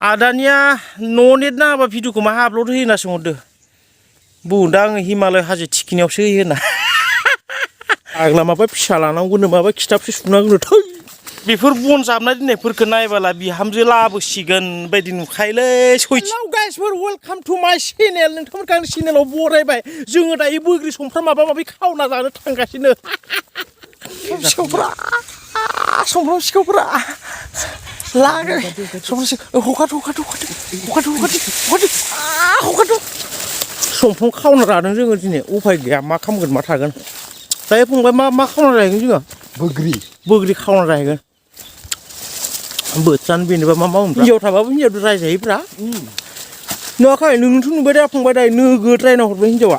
आदानिया न' नेट नाङाबा भिडिअखौ मा आपल'ड होयो होनना सोंहरदो बुंदों आङो हिमालय हाजो थिखिनियावसो होयो होनना आग्ला माबा फिसा लानांगौनो माबा खिथाबसो सुनांगौनो थै बेफोर बन जाबना दोननायफोरखौ नायबाला बिहामजो लाबोसिगोन बायदि नुखायोलै सयथि हेलौ गाइसफोर वेलकाम टु माय चेनेल नोंथांमोनखौ आंनि चेनेलाव बरायबाय जोङो दायो बोग्रि समफ्राम माबा माबि खावना जानो थांगासिनो सिखावफ्रा समफ्राम सिखावफ्रा लागे समफ्राम खावना जादों जोङो दिनै उफाय गैया मा खालामगोन मा थागोन दायो फंबाय मा खावना जाहैगोन जोङो बोग्रि खावना जाहैगोन बोथोरानो बेनोबा मा मावनोब्रा हिन्जाव थाबाबो हिन्जावजों रायजायोब्रा नुवाखै नोंथ' नुबाय दा फंबाय दायो नोगोद रायना हरबाय हिन्जावा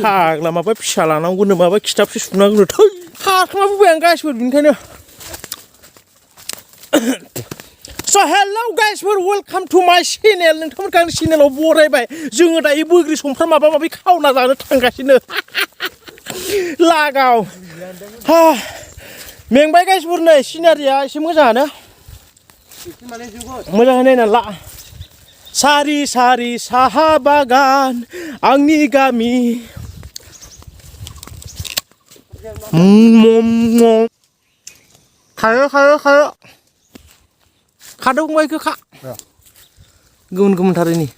फाग्ला माबा फिसा लानांगौनो माबा खिथाबसो सुनांगौनो थै हाखांबोबाय आं गाइसफोर बेनिखायनो स' हेलौ गाइसफोर वेलकाम टु माय चेनेल नोंथांमोनखौ आंनि चेनेलाव बरायबाय जोङो दायो बोग्रि समफ्राम माबा माबि खावना जानो थांगासिनो लागाव मेंबाय गाइसफोर नै सिनारिया एसे मोजाङानो मोजाङै नायना ला सारि सारि साहा बागान आंनि गामि खायो खादों फंबायखौ खा गोमोनथारैनि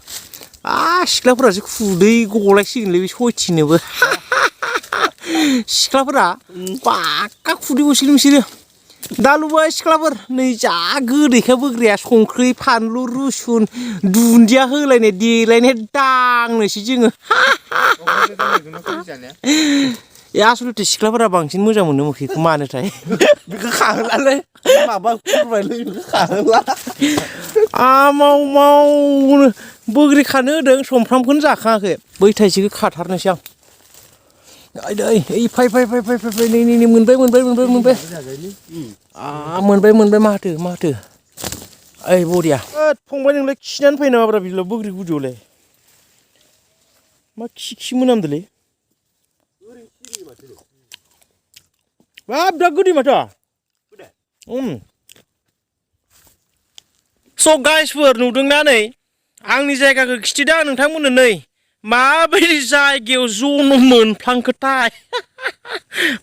सिख्लाफोरासो खुदै गलायसिगोनलै बे सयथिनोबो सिख्लाफोरा बाक्का खुदै गसिगोन बिसोरो दालुबाय सिख्लाफोर नै जा गोदैखा बोग्रिया संख्रि फानलु रुसुन दुन्दिया होलायनाय देलायनाय दांनोसै जोङो आसलथे सिख्लाफोरा बांसिन मोजां मोनो मोखैखौ मानोथाय बेखौ खाहोलालै माबा खुरबायलै बेखौ खाहोला मावनो बोग्रि खानो होदों समफ्रामखौनो जाखाङाखै बै थाइसेखौ खाथारनोसै आं फै नै मोनबाय माथो ओइ बरिया फंबाय नोंलाय खिनानै फैयो नामाब्रा बिदिल' बोग्रि गुदियावलाय मा खि मोनामदोंलै बाब दा गोदै माथो स' गाइसफोर नुदोंना नै आंनि जायगाखौ खिथिदों आं नोंथांमोननो नै माबायदि जायगायाव ज'नो मोनफ्लांखोथाय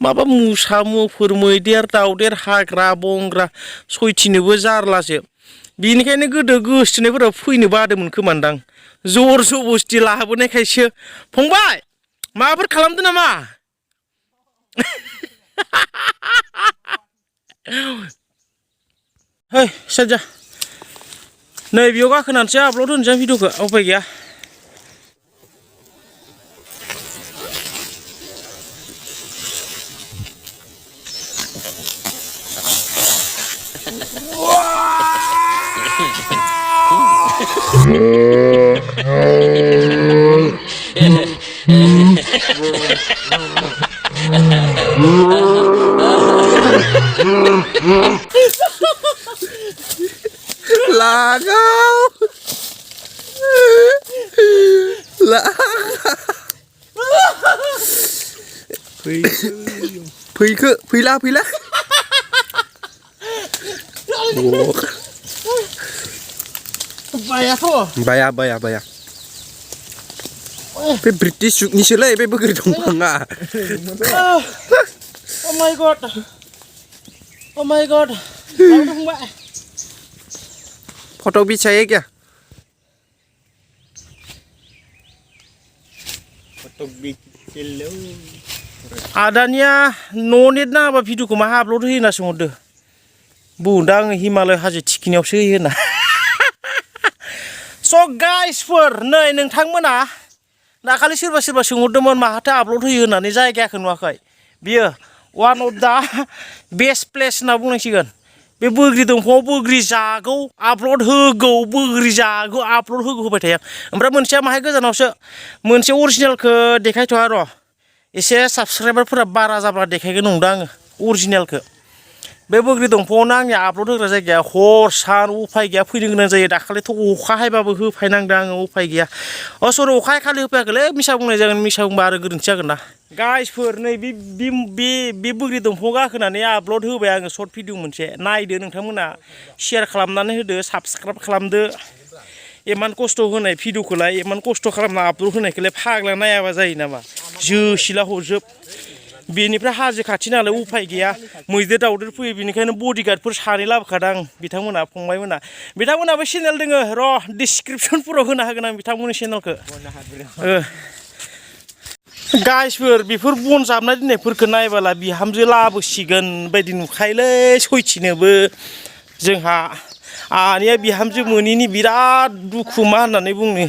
माबा मुसा मुफुर मैदेर दाउदेर हाग्रा बंग्रा सयथिनोबो जारलासो बेनिखायनो गोदो गोसथोनायफोरा फैनो बादोंमोन खोमान्दां जर जबस्थि लाबोनायखायसो फंबाय माबाफोर खालामदों नामा है साजा नै बेयाव गाखोनानैसो आपल'ड होनोसै आं भिडिअखौ उफाय गैया लागाव फैला बायाथ' बाया बे ब्रिटिश जुगनिसोलै बे बोग्रि दंफाङा Oh my god फंबाय फट' भी चाहिए क्या आदानिया न' नेट नाङाबा भिडिअखौ मा आपल'ड होयो होनना सोंहरदो बुंदों आङो हिमालय हाजो थिखिनियावसो होयो होनना स' गाइसफोर नै नोंथांमोना दाखालि सोरबा सोंहरदोंमोन माहाथो आपल'ड होयो होननानै जायगाखौ नुवाखै बियो one of the best place होनना बुंनांसिगोन बे बोग्रि दंफाङाव बोग्रि जागौ आपल'ड होगौ बोग्रि जागौ आपल'ड होगौ होबाय थायो ओमफ्राय मोनसेया माहाय गोजानावसो मोनसे अरिजिनेलखौ देखायथ'आ र' एसे साबसक्राइबारफोरा बारा जाब्ला देखायगोन नंदों आङो अरिजिनेलखौ बे बोग्रि दंफाङावनो आंनि आपल'ड होग्रा जायगाया हर सान उफाय गैया फैनो गोनां जायो दाखालिथ' अखा हायबाबो होफायनांदों आङो उफाय गैया सरि अखा हायखालि होफैयाखैलै मिसा बुंनाय जागोन मिसा बुंबा आरो गोरोन्थि जागोन ना गाइसफोर नै बे बोग्रि दंफाङाव गाखोनानै आपल'ड होबाय आङो सर्ट भिडिअ मोनसे नायदो नोंथांमोना शेयार खालामनानै होदो साबसक्राइब खालामदो इमान खस्थ' होनाय भिडिअखौलाय इमान खस्थ' खालामना आपल'ड होनायखौलाय फाग्ला नायाबा जायो नामा जोसिला हरजोब बेनिफ्राय हाजो खाथि नालाय उफाय गैया मैदेर दावदेर फैयो बेनिखायनो बडिगार्डफोर सानै लाबोखादों आं बिथांमोना फंबायमोना बिथांमोनाबो चेनेल दोङो र' डिसक्रिपसनफोराव होना होगोन आं बिथांमोननि चेनेलखौ गाइसफोर बेफोर बन जाबना दोननायफोरखौ नायबाला बिहामजो लाबोसिगोन बायदि नुखायोलै सयथिनोबो जोंहा आनैया बिहामजो मोनैनि बिराद दुखु मा होननानै बुंनो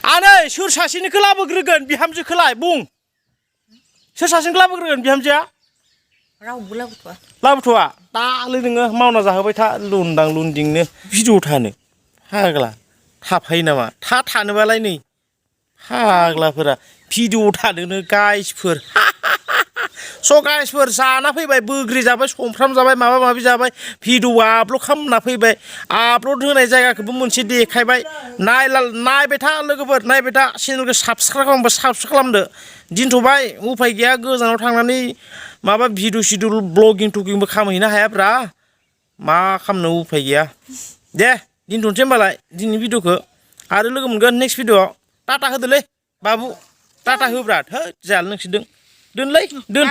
आनै सोर सासेनिखौ लाबोग्रोगोन बिहामजोखौलाय बुं सोर सासेनिखौ लाबोग्रोगोन बिहामजोआ रावबो लाबोथ'आ लाबोथ'आ दालै नोङो मावना जाहोबाय था लुनदां लुनदिंनो भिडिअ थानो फाग्ला थाफायो नामा थानोबालाय नै फाग्लाफोरा भिडिअ थानोनो गाइसफोर स' गाइसफोर जाना फैबाय बोग्रि जाबाय समफ्राम जाबाय माबा माबि जाबाय भिडिअ आपल'ड खालामना फैबाय आपल'ड होनाय जायगाखौबो मोनसे देखायबाय नायबाय था लोगोफोर नायबाय था चेनेलखौ साबसक्राइब खालामबा साबसक्राइब खालामदो दिनथ'बाय उफाय गैया गोजानाव थांनानै माबा भिडिअ सिडिअ ब्लगिं टगिंबो खालामहैनो हायाब्रा मा खालामनो उफाय गैया दे दोनथ'नोसै होमबालाय दिनैनि भिडिअखौ आरो लोगो मोनगोन नेक्स्ट भिडिअआव टाटा होदोलै बाबु टाटा होब्रा है जायालै नोंसोरदों दोनलै दोन